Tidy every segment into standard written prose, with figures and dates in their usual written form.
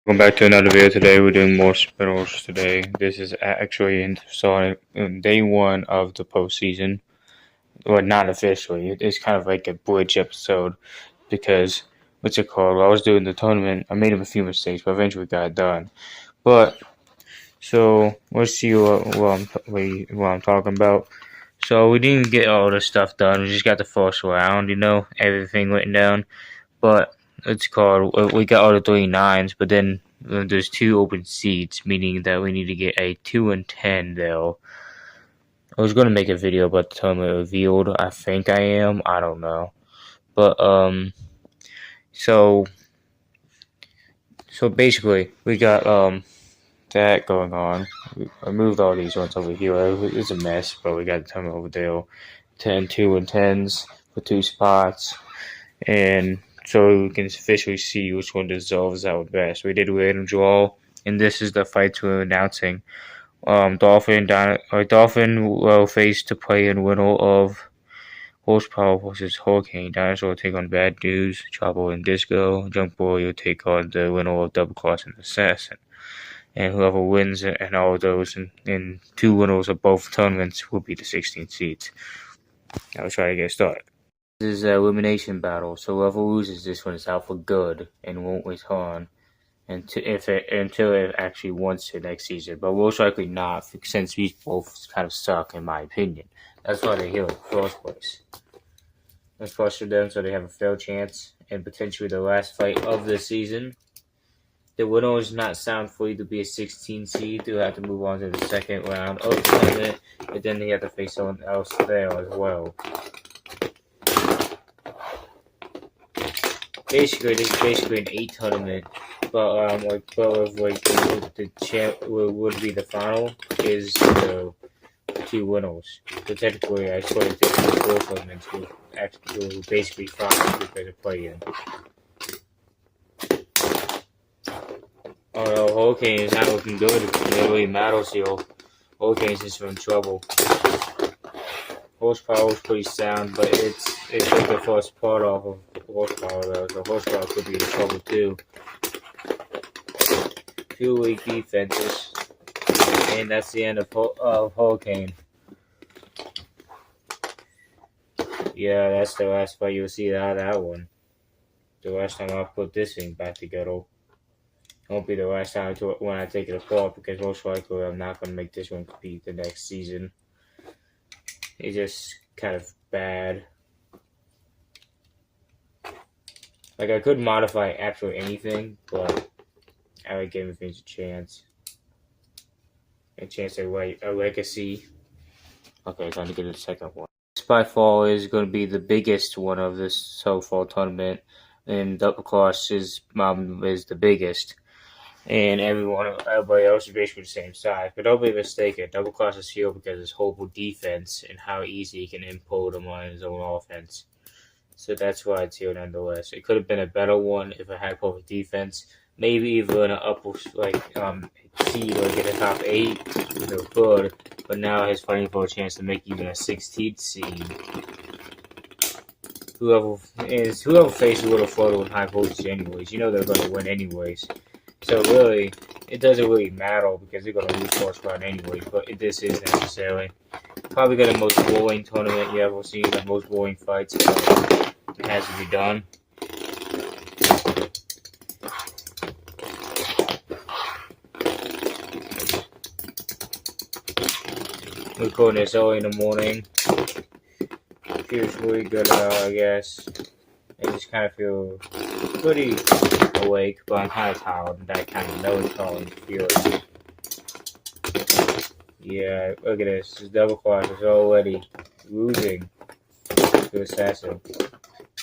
Welcome back to another video. Today we're doing more spin-offs today. This is actually in day one of the postseason. Well, not officially. It's kind of like a bridge episode because, what's it called? While I was doing the tournament, I made a few mistakes, but eventually got it done. But, so, let's see what I'm talking about. So, we didn't get all the stuff done. We just got the first round, everything written down. But, we got all the 3 9s, but then there's 2 open seats, meaning that we need to get a 2 and 10 though. I was going to make a video about the tournament revealed. I think I am. I don't know. But, so basically, we got, that going on. I moved all these ones over here. It's a mess, but we got the tournament over there. 2 and 10s for 2 spots. And so we can officially see which one deserves out best. We did a random draw, and this is the fights we're announcing. Dolphin will face to play in winner of Horsepower versus Hurricane. Dinosaur will take on Bad News, Trouble and Disco. Junkboy will take on the winner of Doublecross and Assassin. And whoever wins and all of those and 2 winners of both tournaments will be the 16 seeds. Now let's try to get started. This is an elimination battle, so whoever loses this one is out for good and won't return until it actually wants to next season. But most likely not, since we both kind of suck, in my opinion. That's why they're here in the first place. Let's pressure them so they have a fair chance and potentially the last fight of the season. The winner is not sound free to be a 16 seed. They'll have to move on to the second round of the tournament, but then they have to face someone else there as well. Basically, this is basically an 8 tournament, but the champ would be the final is the 2 winners. So technically, I sort of did the 4 tournaments will basically final because of play-in. Although Hurricane is not looking good, it really matters here. Hurricane's just in trouble. Horsepower is pretty sound, but it took the first part off of Horsepower though, so Horsepower could be in trouble too. 2 weak defenses, and that's the end of Hurricane. Yeah, that's the last fight you'll see out of that one. The last time I put this thing back together. Won't be the last time when I take it apart, because most likely I'm not going to make this one compete the next season. It's just kind of bad. Like, I could modify absolutely anything, but I like giving things a chance. A chance at a legacy. Okay, time to get to the second one. This by far is going to be the biggest one of this so far tournament, and Doublecross is the biggest. And everybody else is basically the same size. But don't be mistaken, Doublecross is here because of his horrible defense and how easy he can implode him on his own offense. So that's why it's here nonetheless. It could have been a better one if it had perfect defense. Maybe even an upper seed, like in the top 8 with a good. But now he's fighting for a chance to make even a 16th seed. Whoever faces Little Photo in high voltage anyways, they're going to win anyways. So really, it doesn't really matter because they're going to lose first round anyway, but this is necessary. Probably got the most boring tournament you ever seen, the most boring fights. It has to be done. We're recording this early in the morning. Feels really good, I guess. I just kind of feel pretty awake, but I'm kind of tired, and that kind of melancholy feeling. Yeah, look at this. This Doublecross is already losing to Assassin.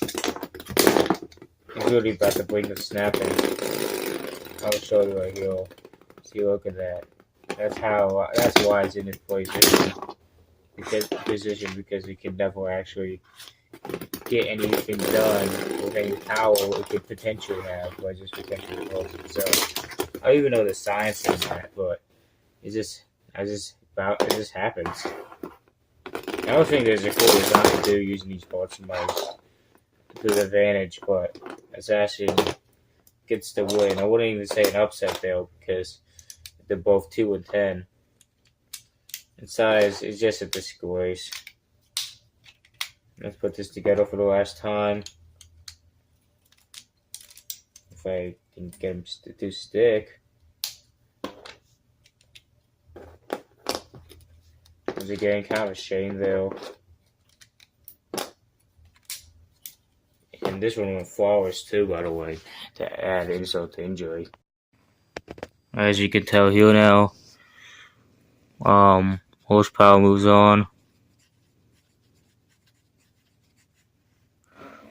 He's really about to bring the snap in. I'll show you right here. See, look at that. That's why it's in this position. Because he can never actually get anything done with any power it could potentially have, but just potentially close itself. I don't even know the science in that, but it just happens. I don't think there's a cool design to do using these parts of mice to the advantage, but Assassin gets the win. I wouldn't even say an upset though, because they're both 2-10. And size is just a disgrace. Let's put this together for the last time. If I can get him to stick. It's again kind of a shame though. And this one went flawless too, by the way, to add insult to injury. As you can tell here now, horsepower moves on.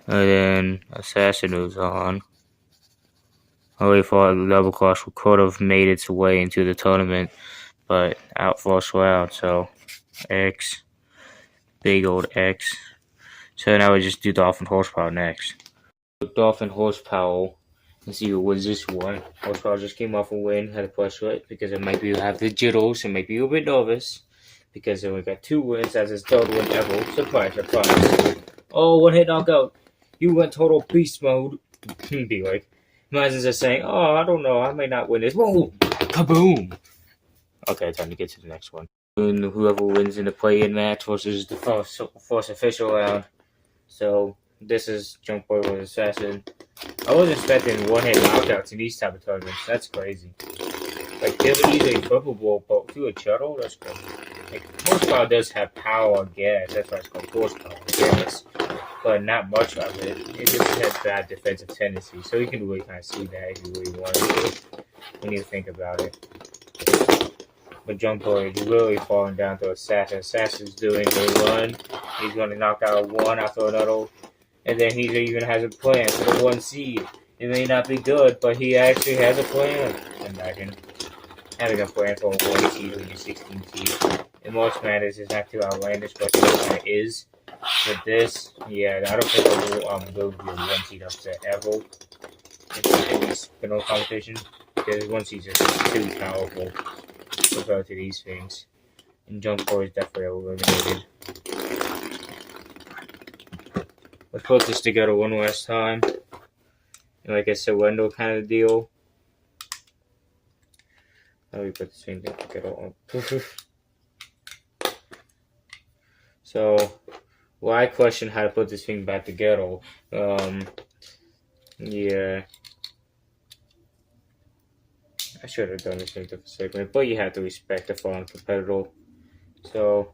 And then Assassin moves on. I really thought Doublecross could have made its way into the tournament, but out first round, so X. Big old X. So now we just do Dolphin horsepower next. Dolphin horsepower. Let's see who wins this one. Horsepower just came off a win, had to pressure it because it might be have the jitters and might be a bit nervous. Because then we got 2 wins, that's his third win ever. Surprise, surprise. Oh, 1-hit knockout. You went total beast mode. Be like, imagine just saying, oh, I don't know, I may not win this. Whoa! Kaboom! Okay, time to get to the next one. And whoever wins in the play-in match versus the first official round. So, this is Junkboy V.S. Assassin. I was expecting 1-hit knockouts in these type of tournaments. That's crazy. Like, they would easily flipable, but through a shuttle, that's crazy. Like, horsepower does have power, I guess. That's why it's called horsepower, I guess. But not much of it. It just has bad defensive tendencies. So you can really kind of see that if you really want to. When you think about it. But Junkboy is really falling down to Assassin. Assassin's doing a run. He's going to knock out one after another. And then he even has a plan for the 1 seed. It may not be good, but he actually has a plan. Imagine having a plan for a 1 seed when you're 16 seed. In most matters, it's not too outlandish, but it kind of is. With this, yeah, I don't think there will be a 1 seed upset ever. In this spinal competition. Because 1 seed is just too powerful compared to these things. And Junkboy is definitely eliminated. Let's put this together one last time. And like a surrender kind of deal. How do we put this thing together? So, well, I question how to put this thing back together. Yeah. I should have done this in a different segment, but you have to respect the fallen competitor. So,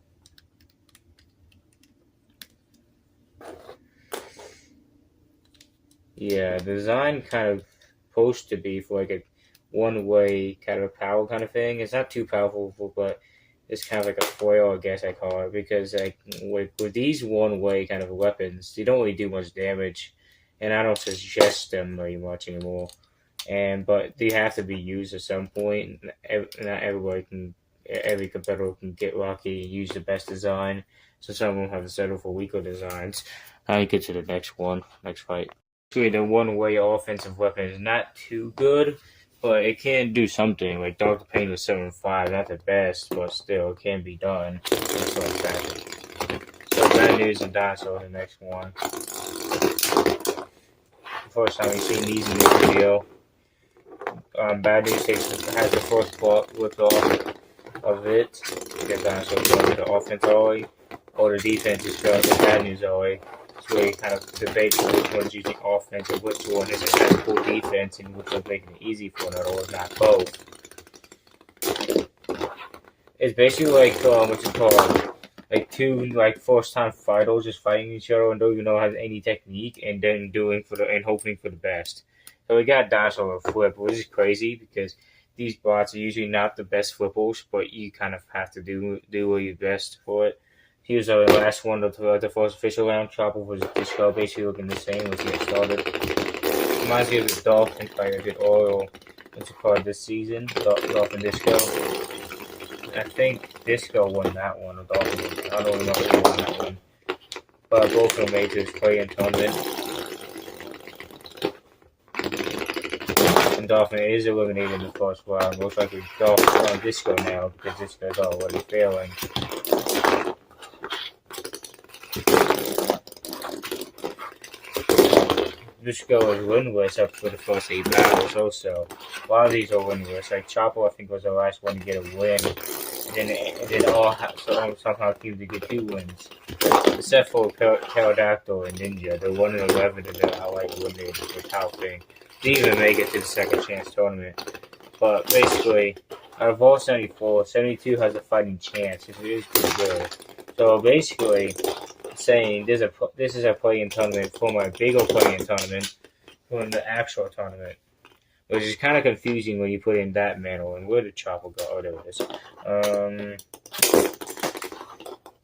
yeah, the design kind of supposed to be for like a one-way kind of power kind of thing. It's not too powerful, but it's kind of like a foil, I guess I call it, because like with these one-way kind of weapons, they don't really do much damage, and I don't suggest them very much anymore. But they have to be used at some point. Not everybody can, every competitor can get lucky and use the best design. So some of them have to settle for weaker designs. Now you get to the next fight. Actually, the one-way offensive weapon is not too good, but it can do something. Like Dr. Pain was 7.5, not the best, but still it can be done. Just like that. So bad news and Dinosaur in the next one. The first time we've seen these in this video. Bad news has the first part whipped off of it. Because Dinosaur going to the offense already, or the defense is showing the bad news already. It's really kind of debating which one's using offense and which one is a poor defense and which one's making it easy for another or not both. It's basically like what's it called? Like 2 first time fighters just fighting each other and don't even know how any technique and then hoping for the best. So we got Dinosaur with flip, which is crazy because these bots are usually not the best flippers, but you kind of have to do your best for it. Here's the last one of the first official round. Chopper was Disco, basically looking the same as he had started. Reminds me of the Dolphin fight I did oil what's it called this season. Dolphin Disco. I think Disco won that one, or Dolphin. I don't remember who won that one. But both of them made this play in tournament. And Dolphin is eliminated in the first round. Most likely Dolphin on Disco now because Disco is already failing. this go as winless up for the first 8 battles also. A lot of these are winless. Like Chopper, I think, was the last one to get a win. And then all somehow came to get 2 wins. Except for Pterodactyl and Ninja. They're 1 and 11 and they're outright winning the top thing. Didn't even make it to the second chance tournament. But basically, out of all 74, 72 has a fighting chance. It is pretty good. So basically, saying this is a play-in tournament for my bigger play-in tournament from the actual tournament. Which is kind of confusing when you put in that mantle. And where did Chopper go? Oh, there it is.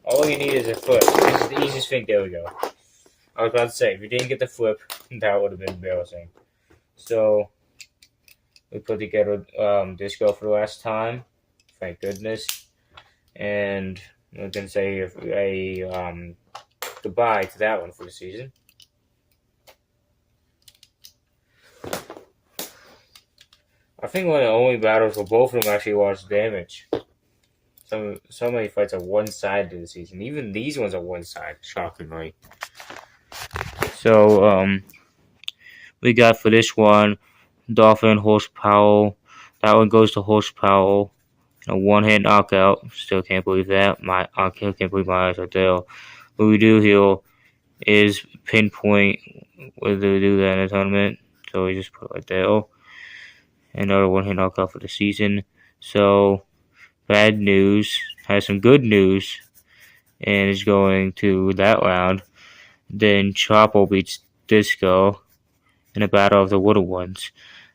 All you need is a flip. This is the easiest thing. There we go. I was about to say, if you didn't get the flip, that would have been embarrassing. So, we put together Disco for the last time. Thank goodness. And we can say a goodbye to that one for the season. I think one of the only battles where both of them actually lost damage. So many fights are one-sided this season. Even these ones are one-sided, shockingly. So, we got for this one, Dolphin, Horsepower. That one goes to Horsepower. A one-hit knockout. Still can't believe that. I can't believe my eyes are there. What we do here is pinpoint whether we do that in a tournament. So we just put it right there. Another one-hit knockout for the season. So, bad news has some good news and is going to that round. Then Chopper beats Disco in a battle of the little ones.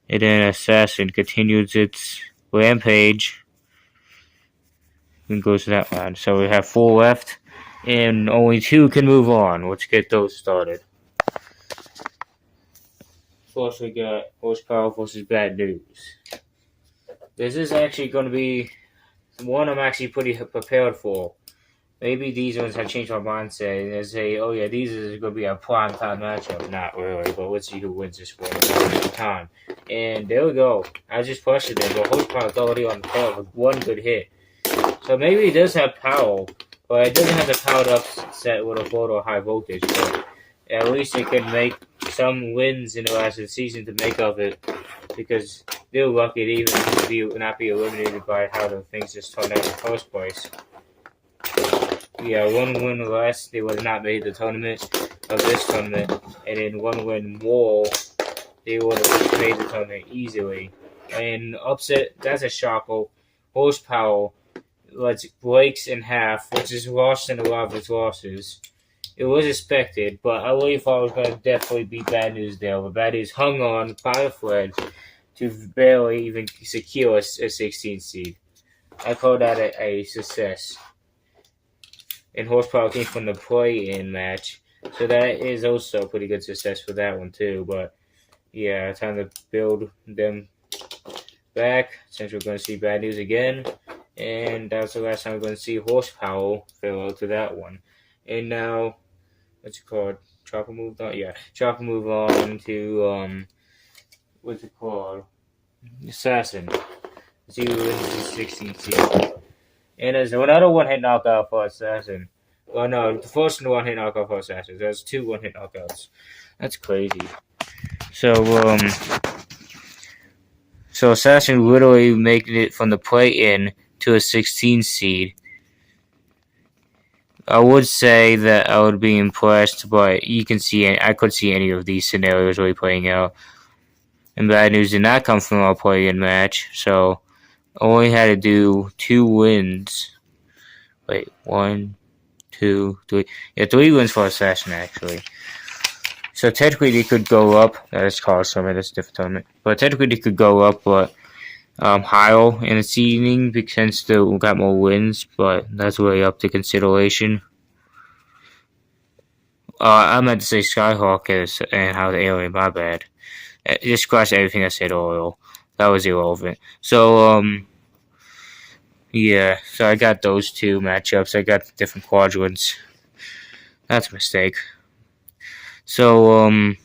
And then Assassin continues its rampage and goes to that round. So we have 4 left and only 2 can move on. Let's get those started. First, we got Horsepower versus Bad News. This is actually going to be one I'm actually pretty prepared for. Maybe these ones have changed my mindset and say, oh yeah, these is going to be a prime time matchup. Not really, but let's see who wins this one at the time. And there we go. I just pressured it, but Horsepower is already on the tail with 1 good hit. So maybe it does have power, but it doesn't have the power to upset with a photo or high voltage. But at least it can make some wins in the last of the season to make of it, because they're lucky to even not be eliminated by how the things just turned out in the first place. Yeah, 1 win less, they would have not made the tournament of this tournament, and then 1 win more, they would have made the tournament easily. And upset, that's a shocker. Horsepower breaks in half, which is worse than a lot of its losses. It was expected, but I really thought I was going to definitely beat Bad News there. But Bad News hung on by a thread to barely even secure a 16th seed. I call that a success. And Horsepower came from the play-in match, so that is also a pretty good success for that one too. But yeah, time to build them back since we're going to see Bad News again. And that's the last time we're going to see Horsepower farewell to that one. And now, what's it called? Chopper moved on? Yeah, Chopper moved on to, what's it called? Assassin. See who wins the 16th seed. And there's another one-hit knockout for Assassin. Oh no, the first one-hit knockout for Assassin. There's 2 one-hit knockouts. That's crazy. So, so Assassin literally making it from the play-in to a 16 seed. I would say that I would be impressed, but you can see I could see any of these scenarios really playing out. And Bad News did not come from a play-in match, so only had to do 2 wins. Wait, 1, 2, 3. Yeah, 3 wins for Assassin actually. So technically they could go up. That is called something. That's a different tournament. But technically they could go up, but higher in the seeding because they got more wins, but that's really up to consideration. I meant to say Skyhawk and how the alien, my bad. Just scratch everything I said earlier. That was irrelevant. So, yeah, so I got those 2 matchups. I got different quadrants. That's a mistake. So, the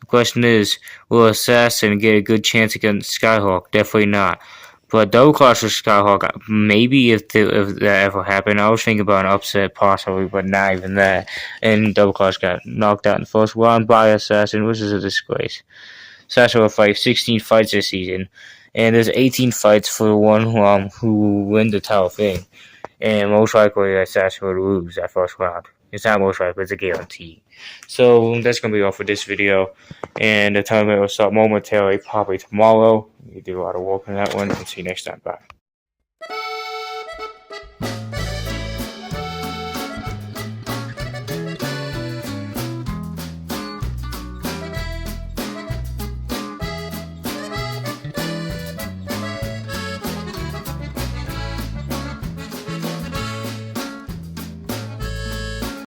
question is, will Assassin get a good chance against Skyhawk? Definitely not. But Doublecross or Skyhawk, maybe if that ever happened, I was thinking about an upset possibly, but not even that. And Doublecross got knocked out in the first round by Assassin, which is a disgrace. Assassin will fight 16 fights this season, and there's 18 fights for the one who will win the title thing. And most likely Assassin will lose that first round. It's not most likely, it's a guarantee. So that's going to be all for this video. And the tournament will start momentarily, probably tomorrow. You do a lot of work on that one. And see you next time. Bye.